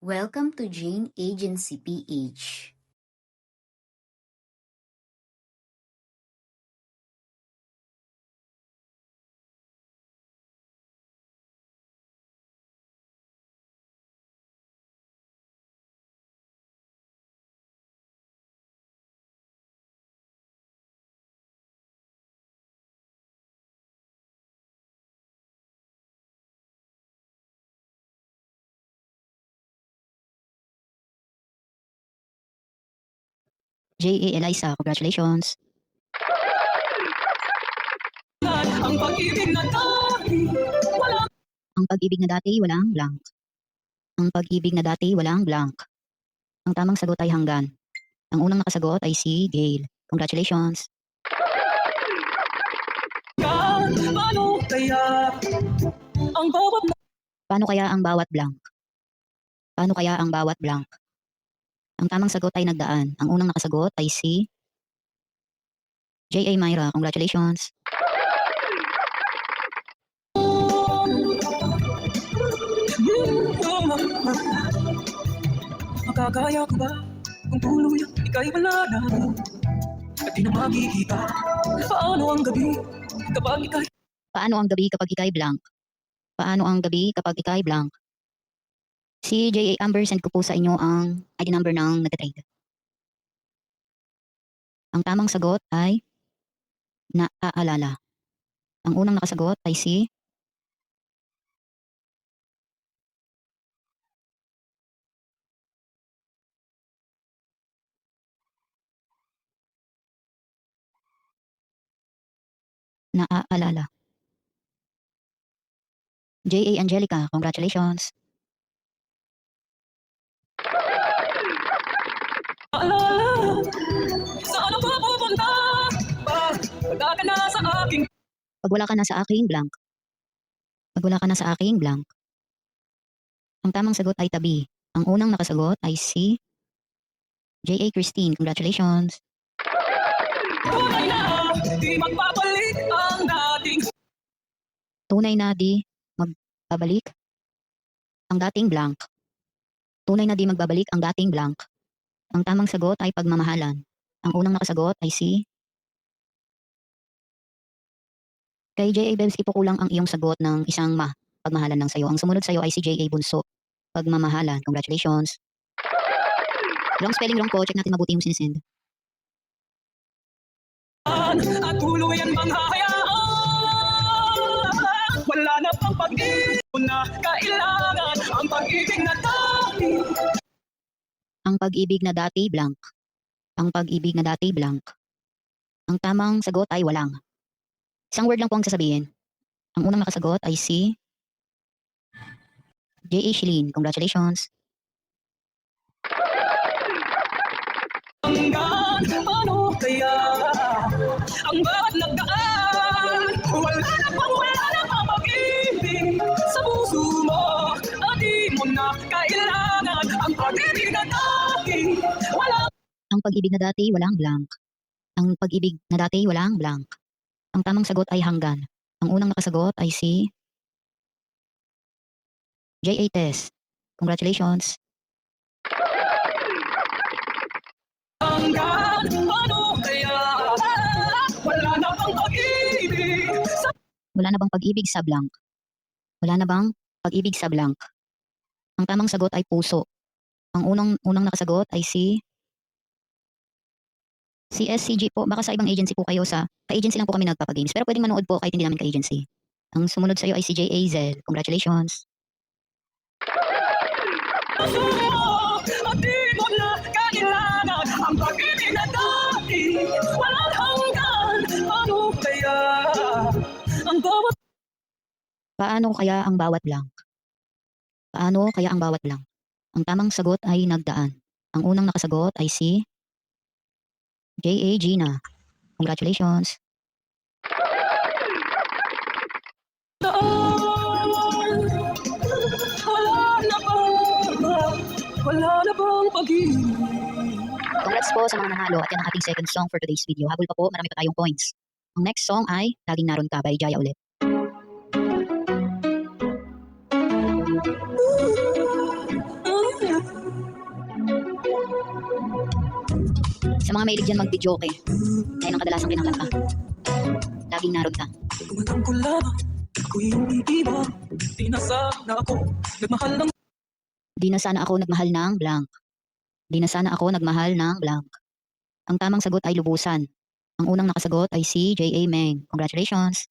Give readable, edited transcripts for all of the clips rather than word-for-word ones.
Welcome to Jane Agency PH. J.A. Eliza, congratulations. Ang pag-ibig na dati, Ang pag-ibig na dati walang blank. Ang pag-ibig na dati walang blank. Ang tamang sagot ay hanggan. Ang unang nakasagot ay si Gail. Congratulations. paano kaya ang bawat Paano kaya ang bawat blank? Paano kaya ang bawat blank? Ang tamang sagot ay nagdaan. Ang unang nakasagot ay si J.A. Myra. Congratulations. makakaya ko ba kung tuluyang ika'y wala na at di na makikita? Paano ang gabi kapag ika'y Paano ang gabi kapag ika'y blank? Paano ang gabi kapag ika'y blank? Si J.A. Amber, send ko po sa inyo ang ID number ng nagtatrade. Ang tamang sagot ay naaalala. Ang unang nakasagot ay si naaalala. J.A. Angelica, congratulations. alala? Saan ako pupunta? Wala ka na sa aking Pag wala ka na sa aking blank. Pag wala ka na sa aking blank. Ang tamang sagot ay tabi. Ang unang nakasagot ay si J.A. Christine. Congratulations. tunay na di magpapalik ang dating Tunay na di magbabalik ang dating blank. Tunay na di magbabalik ang dating blank. Ang tamang sagot ay pagmamahalan. Ang unang nakasagot ay si kay J.A. Bebs, ipukulang ang iyong sagot ng isang pagmahalan ng sayo. Ang sumunod sayo ay si J.A. Bunso. Pagmamahalan. Congratulations. Wrong spelling, wrong po. Check natin mabuti yung sinisend. at tuluyan bang hahayaan? Wala na pang pag-ibig na kailangan ang pag-ibig na dati. Ang pag-ibig na dati blank. Ang pag-ibig na dati blank. Ang tamang sagot ay walang. Isang word lang po ang sasabihin. Ang unang nakasagot ay si J.A. Shilin. Congratulations. Hanggang paano kaya ang bawat nagdaan? Wala na pang pag-ibig sa puso mo at di mo na kailangan ang pag-ibig na dati. Wala Ang pag-ibig na dati walang blank. Ang pag-ibig na dati walang blank. Ang tamang sagot ay hanggan. Ang unang nakasagot ay si J.A. Tess. Congratulations. hanggang paano kaya wala na pang pag-ibig sa Wala na bang pag-ibig sa blank? Wala na bang pag-ibig sa blank? Ang tamang sagot ay puso. Ang unang nakasagot ay si CSCG po. Baka sa ibang agency po kayo sa agency lang po kami nagpapagames. Pero pwedeng manood po kahit hindi namin ka-agency. Ang sumunod sa iyo ay si J.A. Zel. Congratulations. puso mo at di mo na kailangan ang pag-ibig na dati. Walang hanggan paano kaya ang bawat Paano kaya ang bawat blank? Paano kaya ang bawat blank? Ang tamang sagot ay nagdaan. Ang unang nakasagot ay si J.A. Gina. Congratulations. daan? Wala na bang pag-ibig? Congrats po sa mga nanalo at yan ang ating second song for today's video. Habol pa po, marami pa tayong points. Ang next song ay Laging Naroon Ka by Jaya ulit. mga mahilig dyan mag-videoke. Dahil ang kadalasang kinakanta. Laging naroon ka. Tumatang ko lamang, ako'y hindi iba. Di na sana ako nagmahal ng Di na sana ako nagmahal ng blank. Di na sana ako nagmahal ng blank. Ang tamang sagot ay lubusan. Ang unang nakasagot ay si J.A. Meng. Congratulations!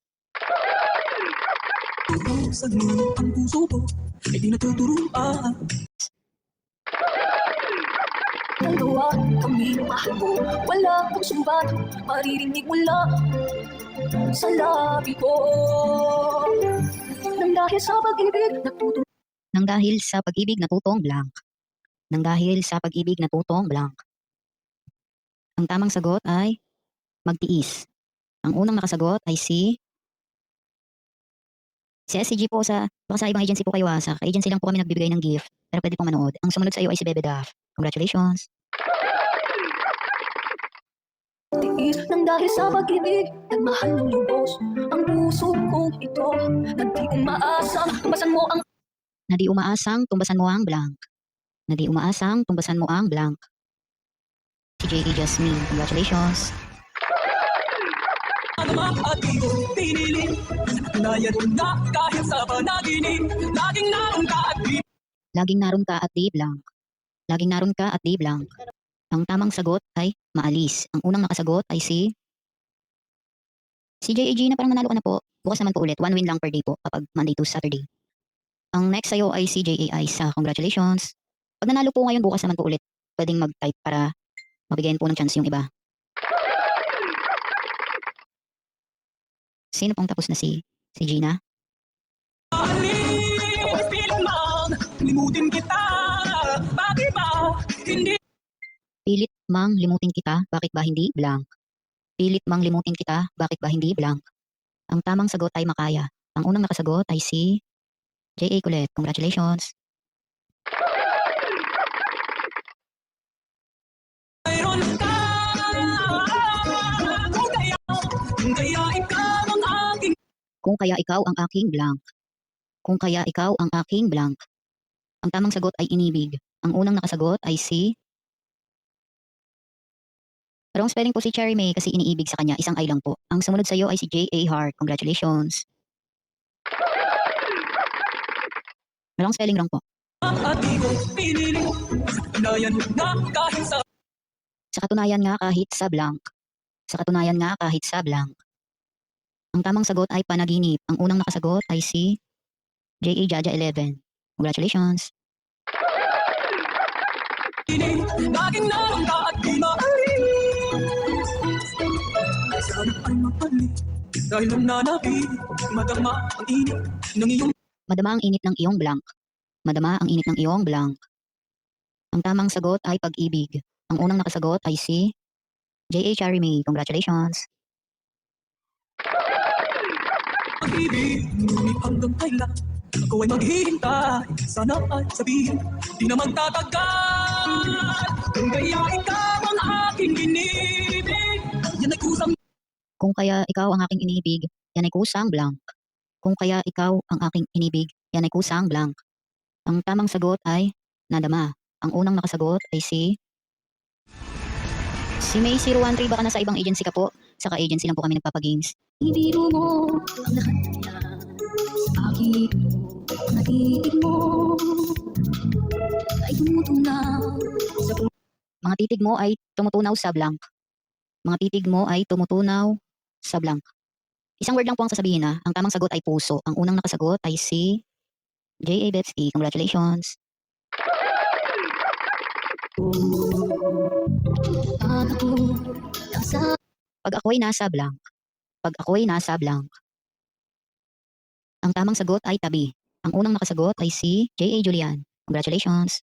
sa ang puso ko ay di natuturuan. Dalawa kami mahal mo, wala kang sumbat, maririnig mula sa labi ko. Nang dahil sa pag-ibig, natutunan Nang dahil sa pag-ibig natutong blank. Nang dahil sa pag-ibig natutong blank. Ang tamang sagot ay magtiis. Ang unang nakasagot ay si SCG po baka sa ibang agency po kayo sa agency lang po kami nagbibigay ng gift, pero pwede pong manood. Ang sumunod sa iyo ay si Bebe Duff. Congratulations! tiis. Nang dahil sa pag-ibig, nagmahal ng lubos ang puso kong ito. Nagdi umaasang, tumbasan mo ang Na di umaasang tumbasan mo ang blank. Na di umaasang tumbasan mo ang blank. Si J.A. Jasmine. Congratulations! At di ko pinili, nayan na kahit sa panaginip. Laging naroon ka at di Laging naroon ka at di blank. Laging naroon ka at di blank. Ang tamang sagot ay maalis. Ang unang nakasagot ay si J.A. na parang nanalo ka na po. Bukas naman po ulit. 1 win lang per day po kapag Monday to Saturday. Ang next sa'yo ay si J.A. Isa. Congratulations. Pag nanalo po ngayon, bukas naman po ulit. Pwedeng mag-type para mabigyan po ng chance yung iba. Sino pong tapos na si Gina? piling man, limutin kita. Bakit ba hindi Pilit mang limutin kita, bakit ba hindi blank? Pilit mang limutin kita, bakit ba hindi blank? Ang tamang sagot ay makaya. Ang unang nakasagot ay si J.A. Colette. Congratulations. mayroon ka? Kung kaya ikaw ang aking Kung kaya ikaw ang aking blank. Kung kaya ikaw ang aking blank. Ang tamang sagot ay inibig. Ang unang nakasagot ay si Wrong spelling po si Cherry May kasi iniibig sa kanya. Isang I lang po. Ang sumunod sa iyo ay si J.A. Hart. Congratulations. Wrong spelling wrong po. at di ko pinili, nayan na kahit sa Sa katunayan nga kahit sa blank. Sa katunayan nga kahit sa blank. Ang tamang sagot ay panaginip. Ang unang nakasagot ay si J.A. Jaja 11. Congratulations. piling. Laging naroon ka at di maalis. Sana ay mapalik, dahil ang nanapit, madama ang init ng iyong Madama ang init ng iyong blank. Madama ang init ng iyong blank. Ang tamang sagot ay pag-ibig. Ang unang nakasagot ay si J.A. Cherry May. Congratulations. pag-ibig. Ngunit hanggang kailan ako ay maghihintay. Sana ay sabihin, di na magtatagal. Kung kaya ikaw ang aking inibig, yan ay kusang Kung kaya ikaw ang aking inibig, yan ay kusang blank. Kung kaya ikaw ang aking inibig, yan ay kusang blank. Ang tamang sagot ay nadama. Ang unang nakasagot ay si May 013. Baka nasa ibang agency ka po. Saka agency lang po kami nagpapagames. ibiro mo ang lahat niya. Bakit mo, natitig mo, ay tumutunaw sa Mga titig mo ay tumutunaw sa blank. Mga titig mo ay tumutunaw sa blank. Isang word lang po ang sasabihin na. Ang tamang sagot ay puso. Ang unang nakasagot ay si J.A. Betsy. Congratulations. pag ako nasa Pag ako'y nasa blank. Pag ako'y nasa blank. Ang tamang sagot ay tabi. Ang unang nakasagot ay si J.A. Julian. Congratulations.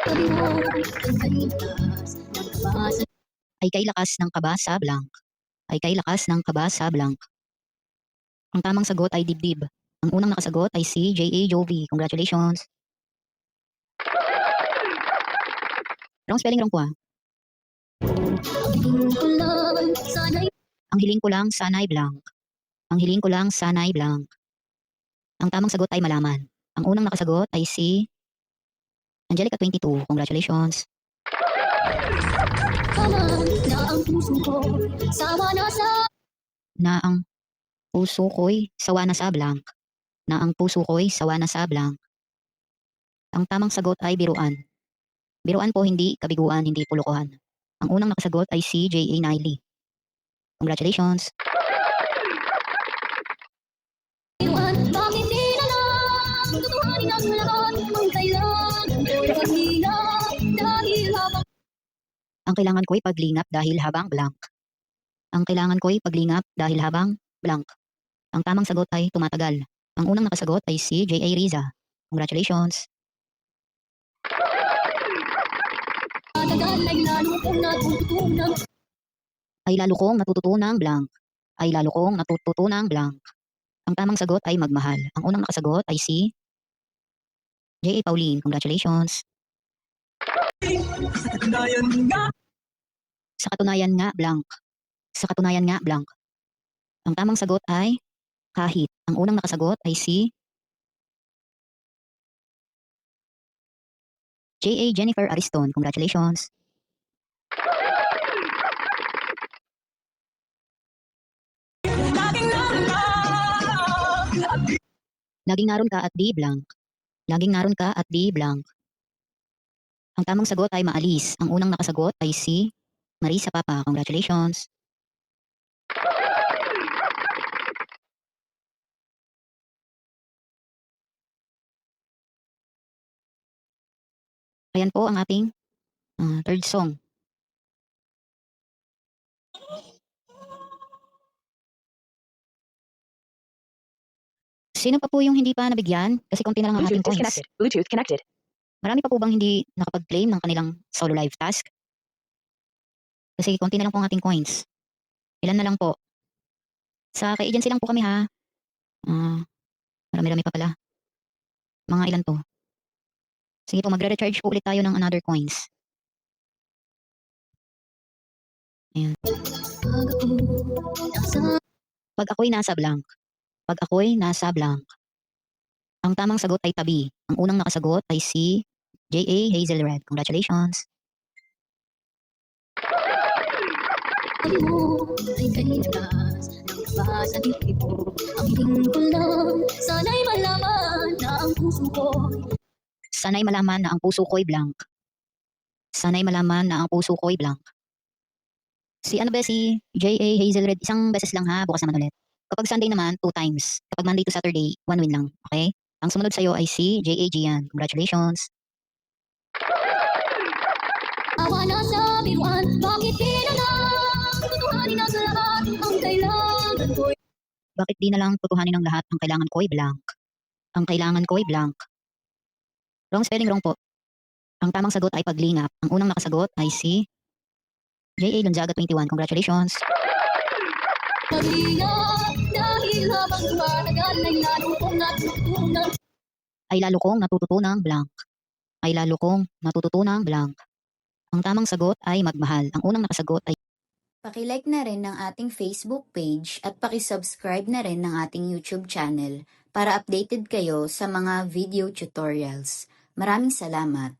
tabi mo, ang kay lakas ng kaba sa Ay kay lakas ng kaba sa blank. Ay kay lakas ng kaba sa blank. Ang tamang sagot ay dibdib. Ang unang nakasagot ay si J.A. Jovi. Congratulations. Wrong spelling wrong po ah. hiling ko lang, sana'y Ang hiling ko lang sana'y blank. Ang hiling ko lang sana'y blank. Ang tamang sagot ay malaman. Ang unang nakasagot ay si Angelica 22. Congratulations. Kaman na ang puso ko, sawa na sa Na ang puso ko'y sawa na sa blank. Na ang puso ko'y sawa na sa blank. Ang tamang sagot ay biruan. Biruan po, hindi kabiguan, hindi pulukuhan. Ang unang nakasagot ay si J.A. Niley. Congratulations! biruan. Bakit di na lang tutuhanin ang lahat? Ang kailangan ko'y paglingap dahil habang Ang kailangan ko'y paglingap dahil habang blank. Ang kailangan ko'y paglingap dahil habang blank. Ang tamang sagot ay tumatagal. Ang unang nakasagot ay si J.A. Riza. Congratulations! matagal ay lalo kong natutunan. Ay lalo kong natututunang blank. Ay lalo kong natututunang blank. Ang tamang sagot ay magmahal. Ang unang nakasagot ay si J.A. Pauline. Congratulations! Katunayan nga. Sa katunayan nga blank. Sa katunayan nga blank. Ang tamang sagot ay kahit. Ang unang nakasagot ay si J.A. Jennifer Ariston. Congratulations! Laging naroon ka. Laging naroon ka at di blank. Laging naroon ka at di blank. Ang tamang sagot ay maalis. Ang unang nakasagot ay si Marisa Papa. Congratulations! Ayan po ang ating third song. Sino pa po yung hindi pa nabigyan? Kasi konti na lang ang ating Bluetooth coins. disconnected. Bluetooth connected. Marami pa po bang hindi nakapag-claim ng kanilang solo live task? Kasi konti na lang po ang ating coins. Ilan na lang po? Sa ka-agency lang po kami ha. Marami-rami pa pala. Mga ilan to? Sige po, magre-recharge po ulit tayo ng another coins. Pag ako'y nasa blank. Pag ako'y nasa blank. Ang tamang sagot ay tabi. Ang unang nakasagot ay si J.A. Hazelred. Congratulations! sabi mo ay kanilagas ng kaba sa dibdib ko. Ang hiling ko lang, sana'y malaman na ang puso ko Sana'y malaman na ang puso ko'y blank. Sana'y malaman na ang puso ko'y blank. Si ano ba si J.A. Hazelred, isang beses lang ha, bukas naman ulit. Kapag Sunday naman, 2 times. Kapag Monday to Saturday, 1 win lang. Okay? Ang sumunod sa'yo ay si J.A. Gian. Congratulations! awa na sa biruan. Bakit di na lang tutuhanin ang lahat? Ang kailangan ko'y Bakit di na lang tutuhanin ng lahat? Ang kailangan ko'y blank. Ang kailangan ko'y blank. Wrong spelling, wrong po. Ang tamang sagot ay paglingap. Ang unang nakasagot ay si J.A. Lonzaga 21. Congratulations! paglingap dahil habang tumatagal ay lalo kong natutunan. Ay lalo kong natututunang blank. Ay lalo kong natututunang blank. Ang tamang sagot ay magmahal. Ang unang nakasagot ay Paki-like na rin ng ating Facebook page at paki-subscribe na rin ng ating YouTube channel para updated kayo sa mga video tutorials. Maraming salamat!